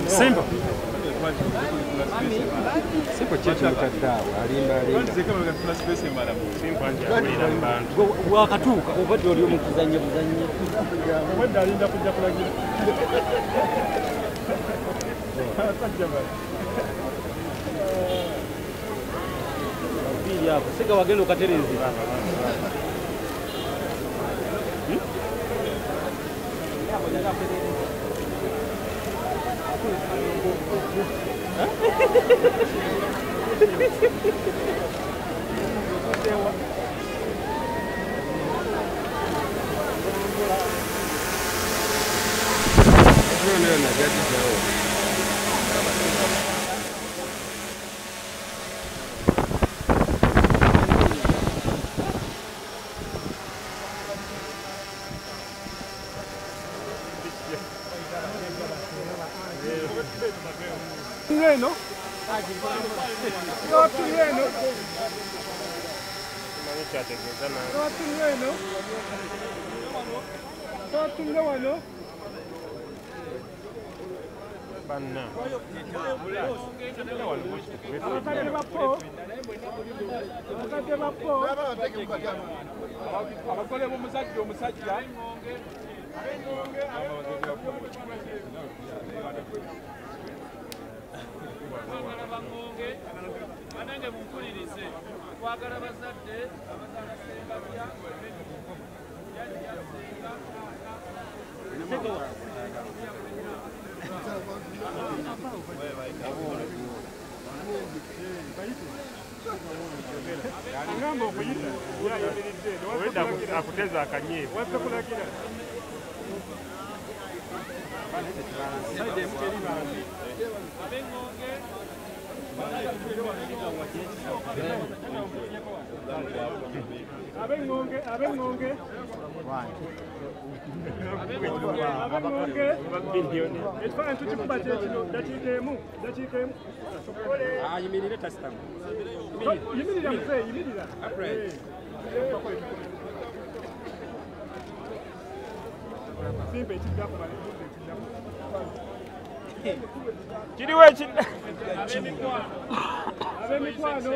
Simba. Simba chetu mtandao alimba. Kwanza kama tuna space mara moja. Simba nje akulira bantu. Wakatuka ubadde oli omukuzanye buzanye. Wenda alinda kujja kulagira. Bili hapo. Sika wagendo katerezi. Yeno. Yotu yeno. Yotu yeno. Yotu yeno. Banna. Abakadde bapo. Abakadde bapo. Abakole b'omusajja omusajja. Anenge mumpulirize kwagala bazadde abazaala senga bya akuteza akanyevu Abengonge. Ekifaananyi tukikuba kyekino dakiika emu. Yimirire tasitamu. Yimirira muzeeyi, yimirira. Simba ekiddaku kiriwo ab'emikwano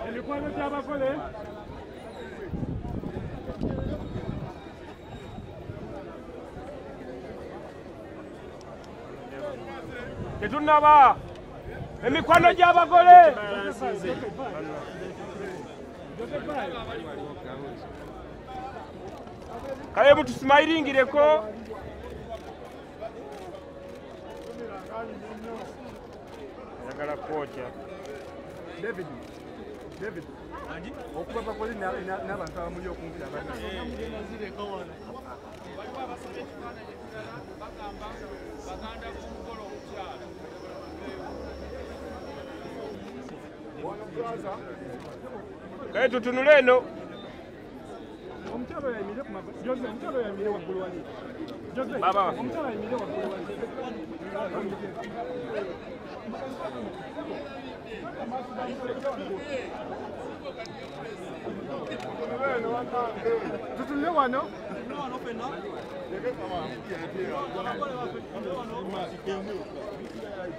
emikwano gy'abagole tetunnaba emikwano gy'abagole kale mutusimayiringireko yagala kocha David okuba bakole n'abantu abamuli okumpi bagamba b'omugole omukyala kale tutunule eno omukyala yayimire waggulu wali omukyala yayimire waggulu wali tutunule wano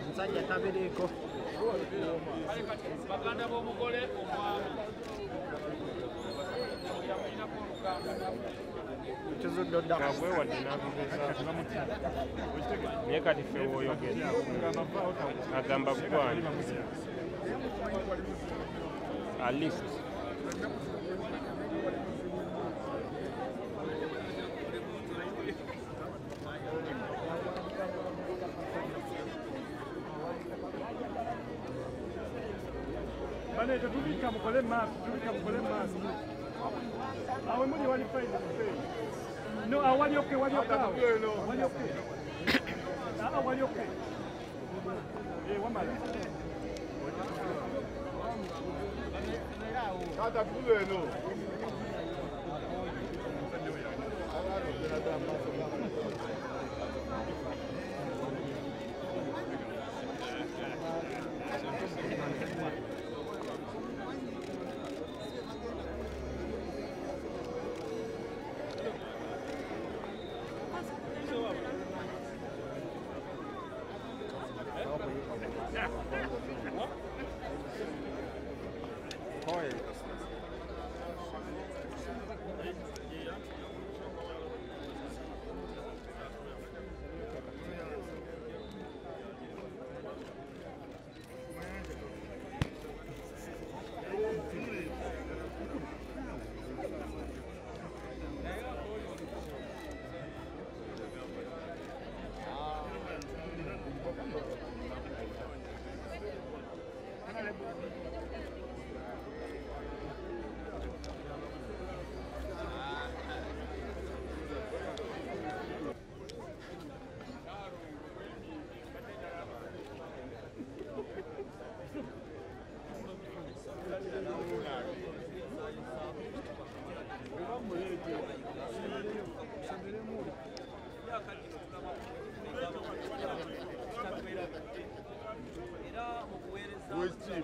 Musajja tabereeko. baganda b'omugole naye kati ffe w'oyogera agamba gwani at least Bane, tubika mukole maaso. Awe muli wali faida mfei. No, awali okay, wali okay. Wali okay. Wali okay. Wamala. Kata kule no.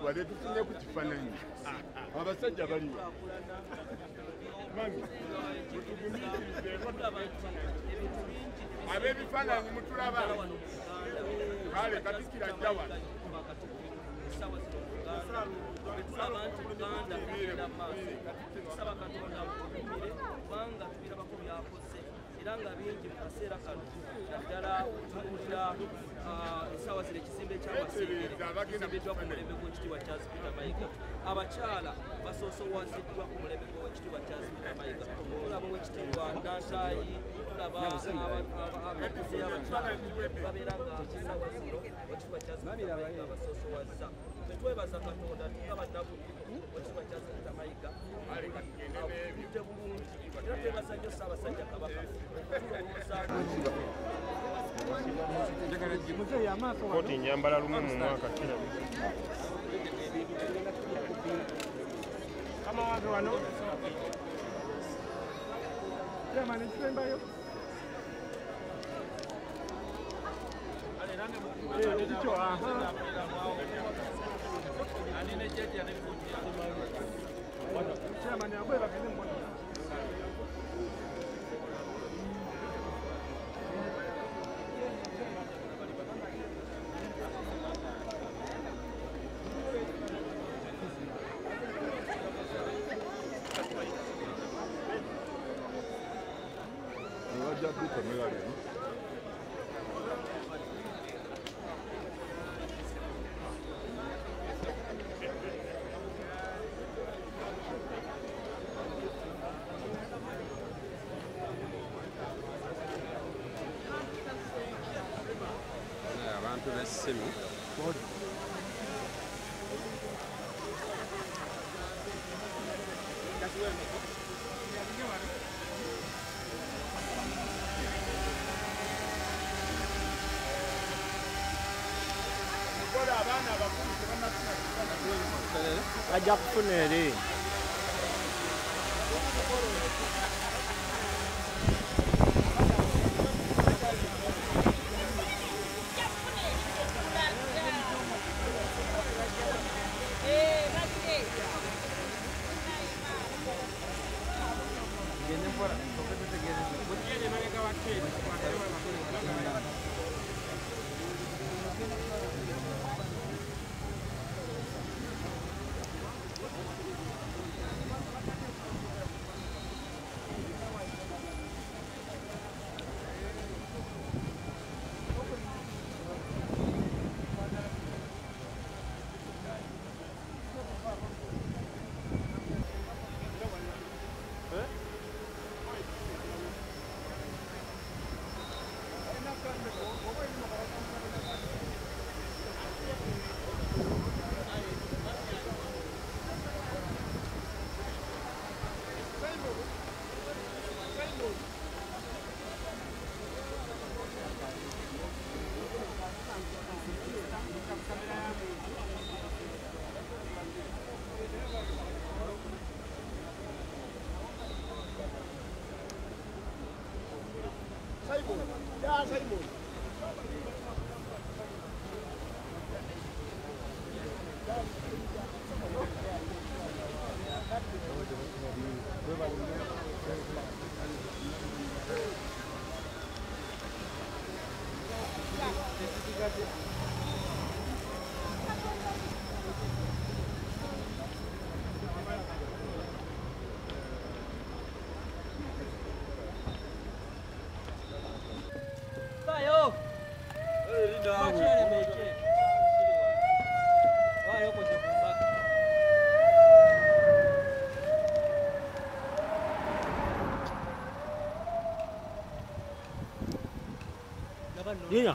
Wale tufunye ku kifananyi abasajja bali mami abebifananyi mutulaba kale katikira jawa Iranga bingi mukasera kano naddala tukulira esawa zile ekizimbe eky'amasengere kizimbidwa ku mulembe gw'ekitiibwa Charles Peter Mayiga. Abakyala basoosowaziddwa ku mulembe gw'ekitiibwa Charles Peter Mayiga. Tulaba owekitiibwa Nantaayi, tulaba abakuze abakyala babeera nga esawa zino ekitiibwa Charles Peter Mayiga basoosowazza. Twebaza Katonda tukabaddaku ekitiibwa Charles Peter Mayiga avudde bulungi era twebaza nnyo Ssaabasajja Kabaka koti njambala lumu mu mwaka kira kama watu wano jamani kisembayo ndicho anine jeje anakuja jamani abwela kene mbona abantu b'essimu ajja kufuna eri Sayo. Wachele meche. Wayo kwa kumbaka. Iya.